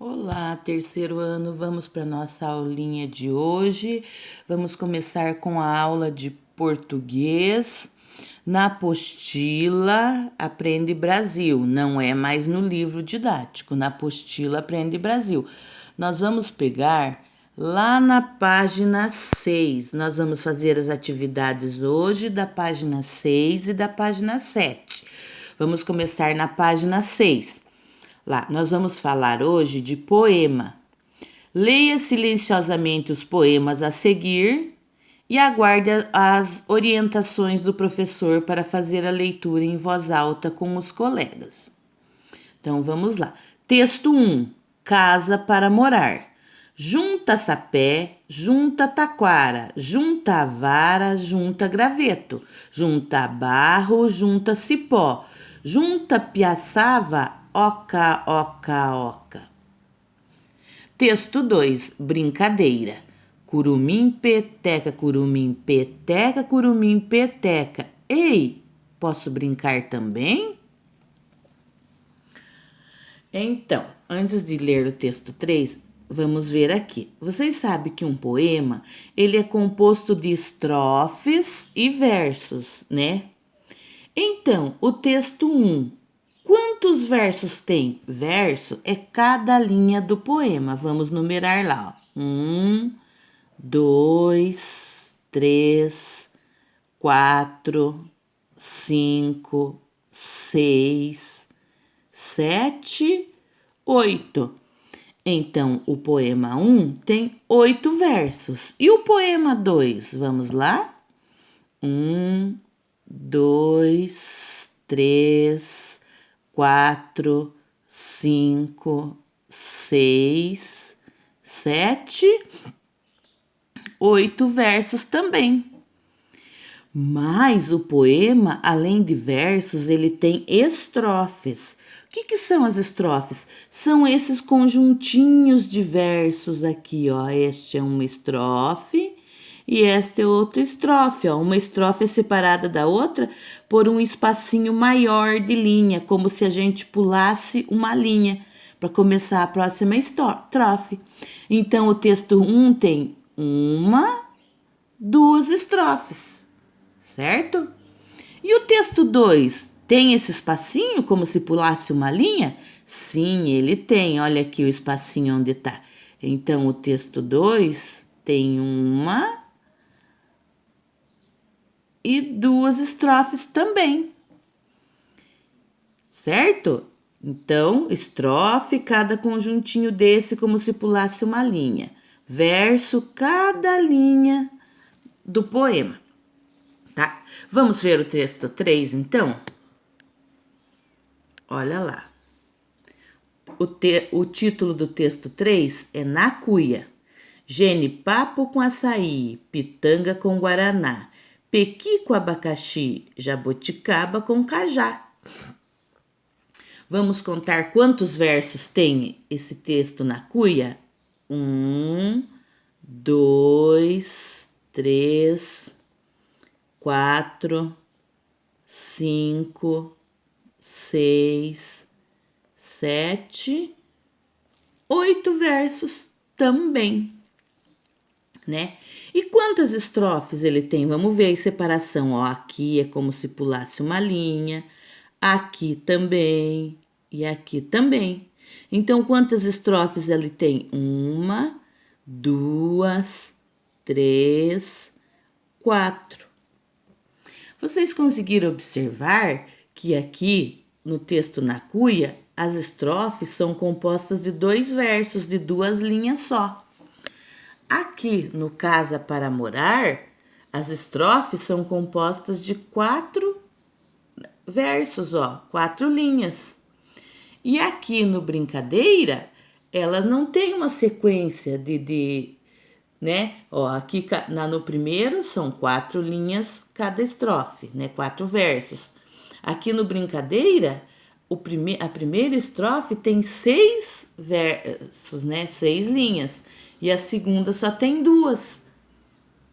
Olá, terceiro ano, vamos para nossa aulinha de hoje. Vamos começar com a aula de português. Na apostila Aprende Brasil, não é mais no livro didático, na apostila Aprende Brasil. Nós vamos pegar lá na página 6. Nós vamos fazer as atividades hoje da página 6 e da página 7. Vamos começar na página 6. Lá, nós vamos falar hoje de poema. Leia silenciosamente os poemas a seguir e aguarde as orientações do professor para fazer a leitura em voz alta com os colegas. Então vamos lá. Texto 1. Casa para morar. Junta sapé, junta taquara, junta vara, junta graveto, junta barro, junta cipó, junta piaçava, oca, oca, oca. Texto 2. Brincadeira. Curumim, peteca, curumim, peteca, curumim, peteca. Ei, posso brincar também? Então, antes de ler o texto 3, vamos ver aqui. Vocês sabem que um poema, ele é composto de estrofes e versos, né? Então, o texto 1, quantos versos tem? Verso é cada linha do poema. Vamos numerar lá. 1, 2, 3, 4, 5, 6, 7, 8. Então, o poema 1 tem 8 versos. E o poema 2? Vamos lá? 1, 2, 3, 4, 5, 6, 7, 8 versos também. Mas o poema, além de versos, ele tem estrofes. O que são as estrofes? São esses conjuntinhos de versos aqui, ó. Este é uma estrofe e esta é outra estrofe, ó. Uma estrofe é separada da outra por um espacinho maior de linha, como se a gente pulasse uma linha para começar a próxima estrofe. Então, o texto 1 tem uma, duas estrofes, certo? E o texto 2 tem esse espacinho como se pulasse uma linha? Sim, ele tem. Olha aqui o espacinho onde está. Então, o texto 2 tem uma e duas estrofes também, certo? Então, estrofe, cada conjuntinho desse como se pulasse uma linha. Verso, cada linha do poema, tá? Vamos ver o texto 3, então? Olha lá. O título do texto 3 é Na Cuia. Genipapo com açaí, pitanga com guaraná, pequi com abacaxi, jabuticaba com cajá. Vamos contar quantos versos tem esse texto na cuia? 1, 2, 3, 4, 5, 6, 7, 8 versos também, né? E quantas estrofes ele tem? Vamos ver a separação, ó. Aqui é como se pulasse uma linha, aqui também e aqui também. Então, quantas estrofes ele tem? 1, 2, 3, 4. Vocês conseguiram observar que aqui no texto na cuia, as estrofes são compostas de 2 versos de 2 linhas só. Aqui no Casa para Morar, as estrofes são compostas de 4 versos, ó, 4 linhas. E aqui no Brincadeira, ela não tem uma sequência né? Ó, aqui no primeiro são 4 linhas cada estrofe, né? 4 versos. Aqui no Brincadeira, a primeira estrofe tem 6 versos, né? 6 linhas. E a segunda só tem 2,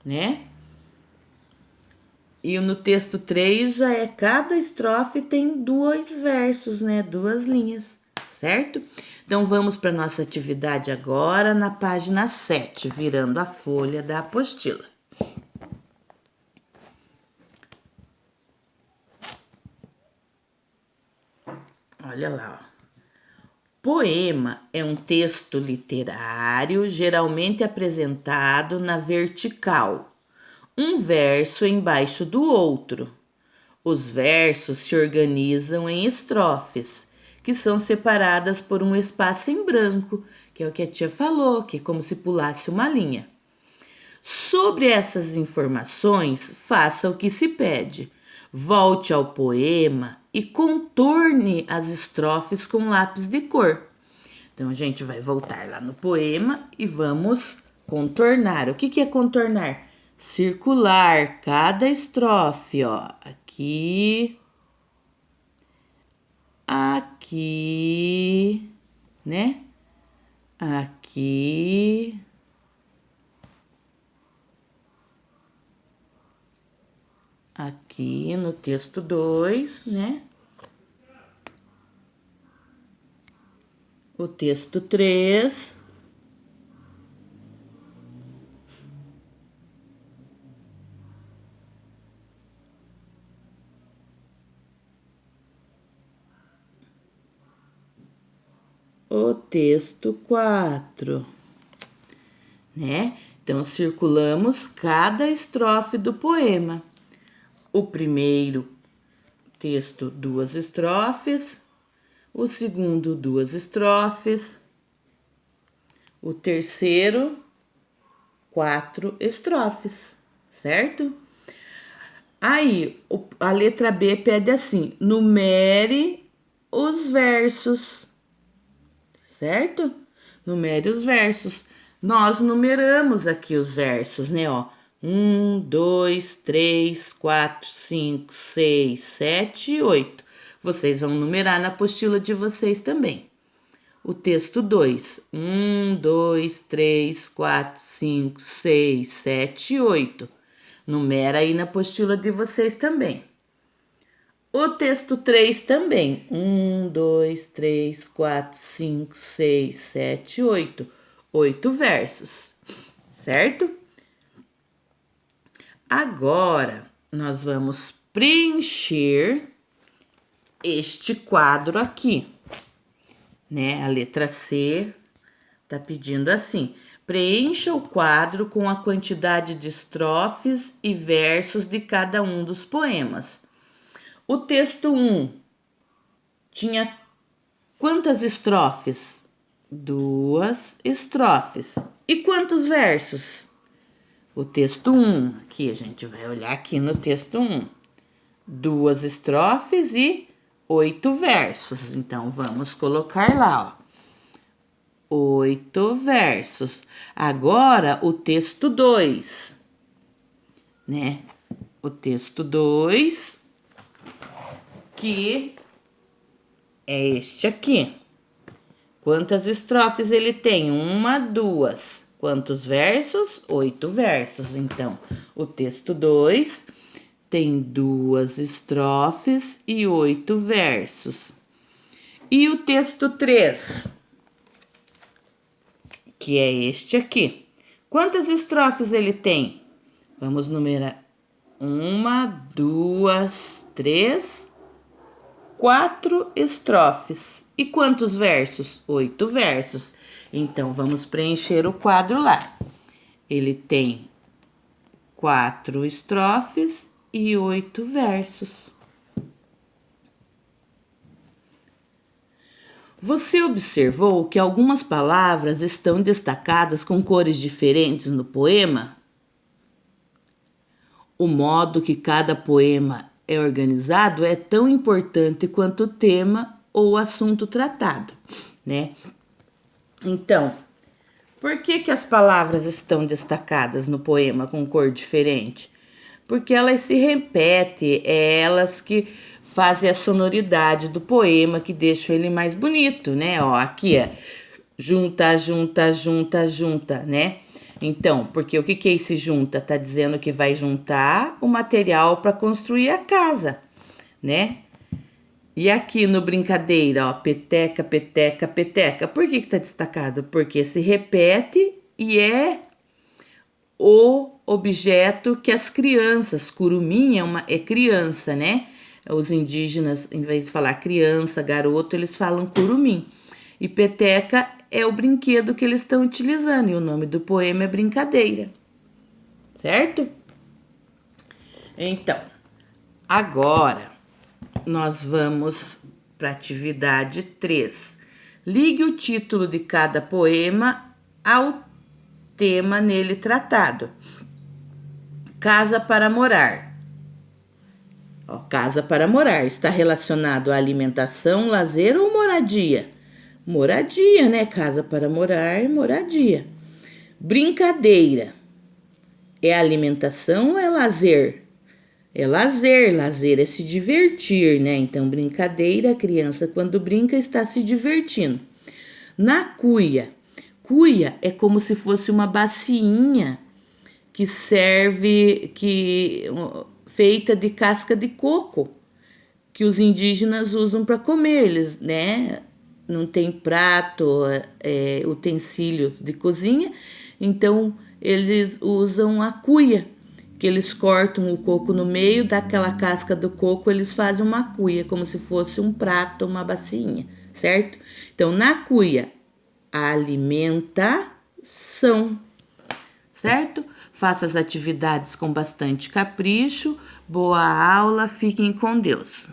né? E no texto 3 já é cada estrofe tem 2 versos, né? 2 linhas, certo? Então, vamos para nossa atividade agora na página 7, virando a folha da apostila. Olha lá, ó. Poema é um texto literário geralmente apresentado na vertical, um verso embaixo do outro. Os versos se organizam em estrofes, que são separadas por um espaço em branco, que é o que a tia falou, que é como se pulasse uma linha. Sobre essas informações, faça o que se pede. Volte ao poema e contorne as estrofes com lápis de cor. Então, a gente vai voltar lá no poema e vamos contornar. O que é contornar? Circular cada estrofe, ó. Aqui, aqui, né? Aqui, aqui no texto 2, né? O texto 3. O texto 4, né? Então, circulamos cada estrofe do poema. O primeiro texto, 2 estrofes. O segundo, 2 estrofes. O terceiro, 4 estrofes, certo? Aí, a letra B pede assim: numere os versos, certo? Numere os versos. Nós numeramos aqui os versos, né? Ó, 1, 2, 3, 4, 5, 6, 7 e 8. Vocês vão numerar na apostila de vocês também. O texto 2, 1, 2, 3, 4, 5, 6, 7 e 8. Numera aí na apostila de vocês também. O texto 3 também. 1, 2, 3, 4, 5, 6, 7 e 8. 8 versos, certo? Agora, nós vamos preencher este quadro aqui, né? A letra C tá pedindo assim: preencha o quadro com a quantidade de estrofes e versos de cada um dos poemas. O texto 1 tinha quantas estrofes? 2 estrofes. E quantos versos? O texto 1, aqui a gente vai olhar aqui no texto 1. 2 estrofes e 8 versos. Então, vamos colocar lá, ó. 8 versos. Agora, o texto 2, né? O texto 2, que é este aqui. Quantas estrofes ele tem? 1, 2. Quantos versos? 8 versos. Então, o texto 2 tem 2 estrofes e 8 versos. E o texto 3, que é este aqui. Quantas estrofes ele tem? Vamos numerar. 1, 2, 3, 4 estrofes. E quantos versos? 8 versos. Então, vamos preencher o quadro lá. Ele tem 4 estrofes e 8 versos. Você observou que algumas palavras estão destacadas com cores diferentes no poema? O modo que cada poema é organizado é tão importante quanto o tema ou assunto tratado, né? Então, por que as palavras estão destacadas no poema com cor diferente? Porque elas se repetem, é elas que fazem a sonoridade do poema, que deixam ele mais bonito, né? Ó, aqui é junta, junta, junta, junta, né? Então, porque o que é esse junta? Tá dizendo que vai juntar o material para construir a casa, né? E aqui no brincadeira, ó, peteca, peteca, peteca. Por que tá destacado? Porque se repete e é o objeto que as crianças, curumim é criança, né? Os indígenas, em vez de falar criança, garoto, eles falam curumim. E peteca é o brinquedo que eles estão utilizando. E o nome do poema é Brincadeira. Certo? Então, agora nós vamos para a atividade 3. Ligue o título de cada poema ao tema nele tratado. Casa para morar. Ó, casa para morar está relacionado à alimentação, lazer ou moradia? Moradia, né? Casa para morar, moradia. Brincadeira. É alimentação ou é lazer? É lazer, lazer é se divertir, né? Então, brincadeira, a criança quando brinca está se divertindo. Na cuia. Cuia é como se fosse uma bacinha que serve, feita de casca de coco, que os indígenas usam para comer, eles, né? Não tem prato, utensílios de cozinha, então eles usam a cuia, que eles cortam o coco no meio, daquela casca do coco eles fazem uma cuia, como se fosse um prato, uma bacinha, certo? Então, na cuia, alimentação, certo? Faça as atividades com bastante capricho. Boa aula, fiquem com Deus.